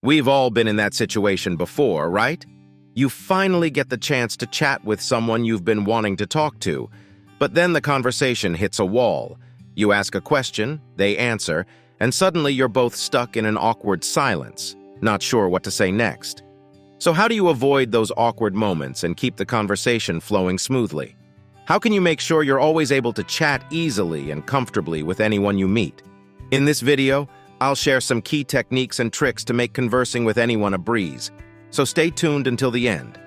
We've all been in that situation before, right? You finally get the chance to chat with someone you've been wanting to talk to, but then the conversation hits a wall. You ask a question, they answer, and suddenly you're both stuck in an awkward silence, not sure what to say next. So how do you avoid those awkward moments and keep the conversation flowing smoothly? How can you make sure you're always able to chat easily and comfortably with anyone you meet? In this video, I'll share some key techniques and tricks to make conversing with anyone a breeze. So stay tuned until the end.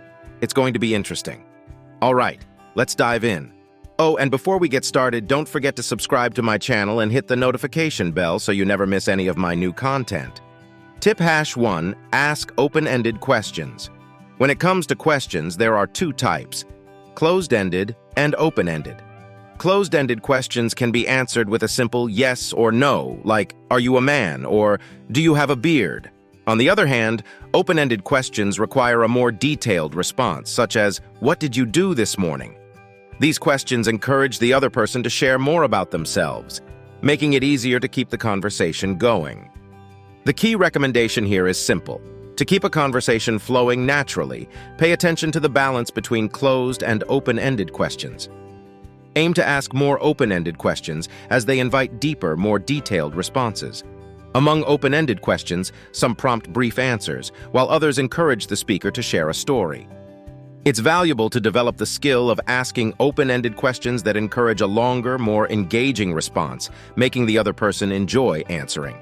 It's going to be interesting. All right, let's dive in. Oh, and before we get started, don't forget to subscribe to my channel and hit the notification bell so you never miss any of my new content. Tip #1, ask open-ended questions. When it comes to questions, there are two types: closed-ended and open-ended. Closed-ended questions can be answered with a simple yes or no, like, "Are you a man?" or "Do you have a beard?" On the other hand, open-ended questions require a more detailed response, such as, "What did you do this morning?" These questions encourage the other person to share more about themselves, making it easier to keep the conversation going. The key recommendation here is simple. To keep a conversation flowing naturally, pay attention to the balance between closed and open-ended questions. Aim to ask more open-ended questions as they invite deeper, more detailed responses. Among open-ended questions, some prompt brief answers, while others encourage the speaker to share a story. It's valuable to develop the skill of asking open-ended questions that encourage a longer, more engaging response, making the other person enjoy answering.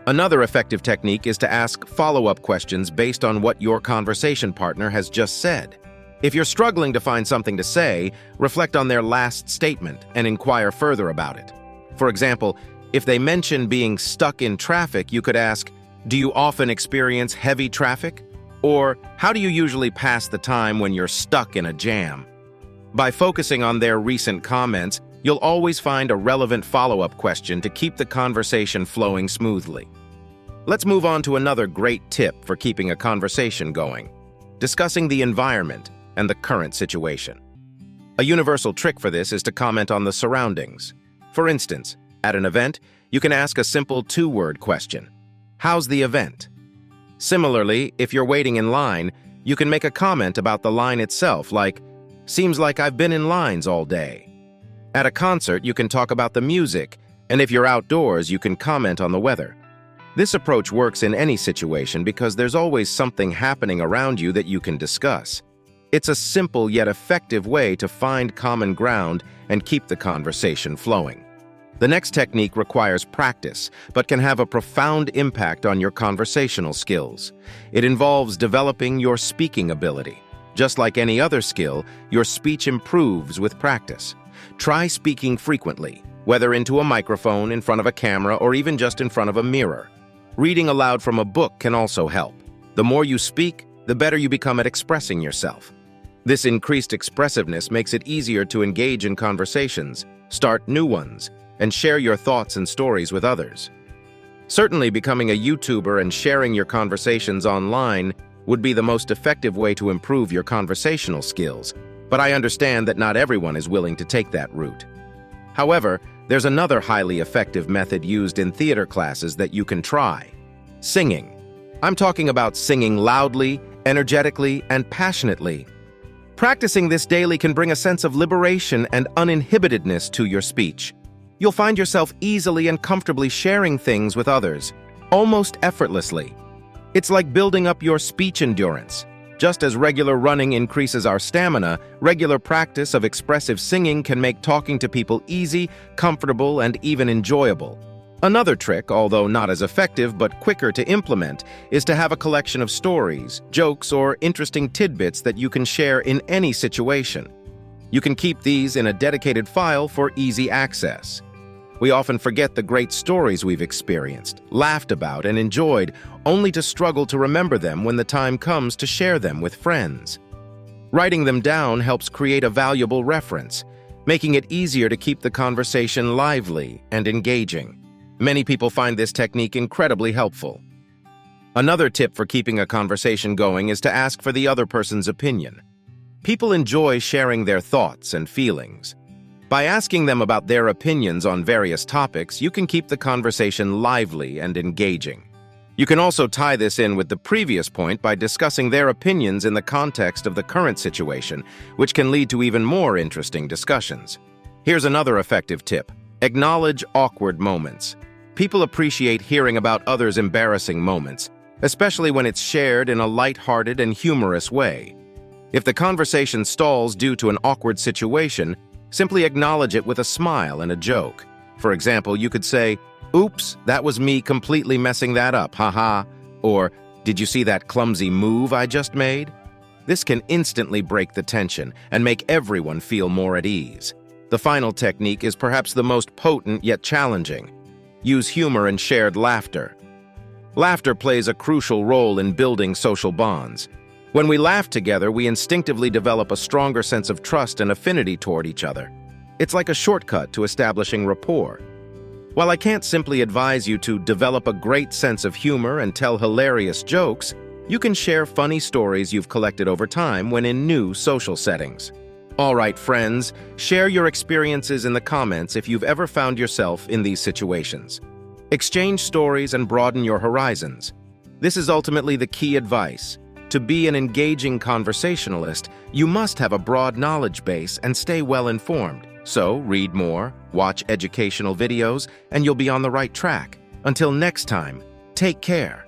Another effective technique is to ask follow-up questions based on what your conversation partner has just said. If you're struggling to find something to say, reflect on their last statement and inquire further about it. For example, if they mention being stuck in traffic, you could ask, "Do you often experience heavy traffic?" Or, "How do you usually pass the time when you're stuck in a jam?" By focusing on their recent comments, you'll always find a relevant follow-up question to keep the conversation flowing smoothly. Let's move on to another great tip for keeping a conversation going: discussing the environment and the current situation. A universal trick for this is to comment on the surroundings. For instance, at an event, you can ask a simple two-word question: "How's the event?" Similarly, if you're waiting in line, you can make a comment about the line itself, like, "Seems like I've been in lines all day." At a concert, you can talk about the music, and if you're outdoors, you can comment on the weather. This approach works in any situation because there's always something happening around you that you can discuss. It's a simple yet effective way to find common ground and keep the conversation flowing. The next technique requires practice, but can have a profound impact on your conversational skills. It involves developing your speaking ability. Just like any other skill, your speech improves with practice. Try speaking frequently, whether into a microphone, in front of a camera, or even just in front of a mirror. Reading aloud from a book can also help. The more you speak, the better you become at expressing yourself. This increased expressiveness makes it easier to engage in conversations, start new ones, and share your thoughts and stories with others. Certainly, becoming a YouTuber and sharing your conversations online would be the most effective way to improve your conversational skills, but I understand that not everyone is willing to take that route. However, there's another highly effective method used in theater classes that you can try: singing. I'm talking about singing loudly, energetically, and passionately. Practicing this daily can bring a sense of liberation and uninhibitedness to your speech. You'll find yourself easily and comfortably sharing things with others, almost effortlessly. It's like building up your speech endurance. Just as regular running increases our stamina, regular practice of expressive singing can make talking to people easy, comfortable, and even enjoyable. Another trick, although not as effective but quicker to implement, is to have a collection of stories, jokes, or interesting tidbits that you can share in any situation. You can keep these in a dedicated file for easy access. We often forget the great stories we've experienced, laughed about, and enjoyed, only to struggle to remember them when the time comes to share them with friends. Writing them down helps create a valuable reference, making it easier to keep the conversation lively and engaging. Many people find this technique incredibly helpful. Another tip for keeping a conversation going is to ask for the other person's opinion. People enjoy sharing their thoughts and feelings. By asking them about their opinions on various topics, you can keep the conversation lively and engaging. You can also tie this in with the previous point by discussing their opinions in the context of the current situation, which can lead to even more interesting discussions. Here's another effective tip. Acknowledge awkward moments. People appreciate hearing about others' embarrassing moments, especially when it's shared in a light-hearted and humorous way. If the conversation stalls due to an awkward situation, simply acknowledge it with a smile and a joke. For example, you could say, "Oops, that was me completely messing that up, haha," or "Did you see that clumsy move I just made?" This can instantly break the tension and make everyone feel more at ease. The final technique is perhaps the most potent yet challenging. Use humor and shared laughter. Laughter plays a crucial role in building social bonds. When we laugh together, we instinctively develop a stronger sense of trust and affinity toward each other. It's like a shortcut to establishing rapport. While I can't simply advise you to develop a great sense of humor and tell hilarious jokes, you can share funny stories you've collected over time when in new social settings. All right, friends, share your experiences in the comments if you've ever found yourself in these situations. Exchange stories and broaden your horizons. This is ultimately the key advice. To be an engaging conversationalist, you must have a broad knowledge base and stay well-informed. So, read more, watch educational videos, and you'll be on the right track. Until next time, take care.